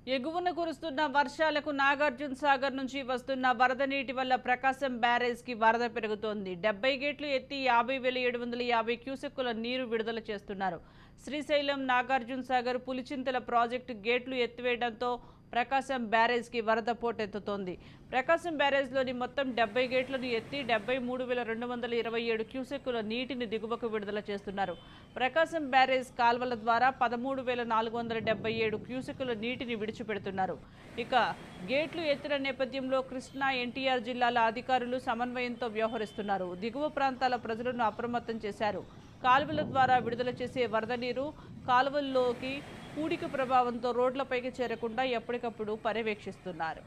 ఎగువన కురుస్తున్న వర్షాలకు నాగార్జున సాగర్ నుంచి వస్తున్న వరద నీటి వల్ల ప్రకాశం బ్యారేజ్ కి వరద పెరుగుతోంది. 70 గేట్లు ఎత్తి 50,750 క్యూసెక్కుల నీరు విడుదల చేస్తున్నారు. శ్రీశైలం, నాగార్జున సాగర్, పులిచింతల ప్రాజెక్టు గేట్లు ఎత్తివేయడంతో ప్రకాశం బ్యారేజ్ కి వరద పోటెత్తుతోంది. ప్రకాశం బ్యారేజ్లోని మొత్తం 70 గేట్లను ఎత్తి 73,227 క్యూసెక్కుల నీటిని దిగువకు విడుదల చేస్తున్నారు. ప్రకాశం బ్యారేజ్ కాల్వల ద్వారా 13,477 క్యూసెక్కుల నీటిని విడిచిపెడుతున్నారు. ఇక గేట్లు ఎత్తిన నేపథ్యంలో కృష్ణా, ఎన్టీఆర్ జిల్లాల అధికారులు సమన్వయంతో వ్యవహరిస్తున్నారు. దిగువ ప్రాంతాల ప్రజలను అప్రమత్తం చేశారు. కాలువల ద్వారా విడుదల చేసే వరద నీరు కాలువల్లోకి పూడిక ప్రభావంతో రోడ్లపైకి చేరకుండా ఎప్పటికప్పుడు పర్యవేక్షిస్తున్నారు.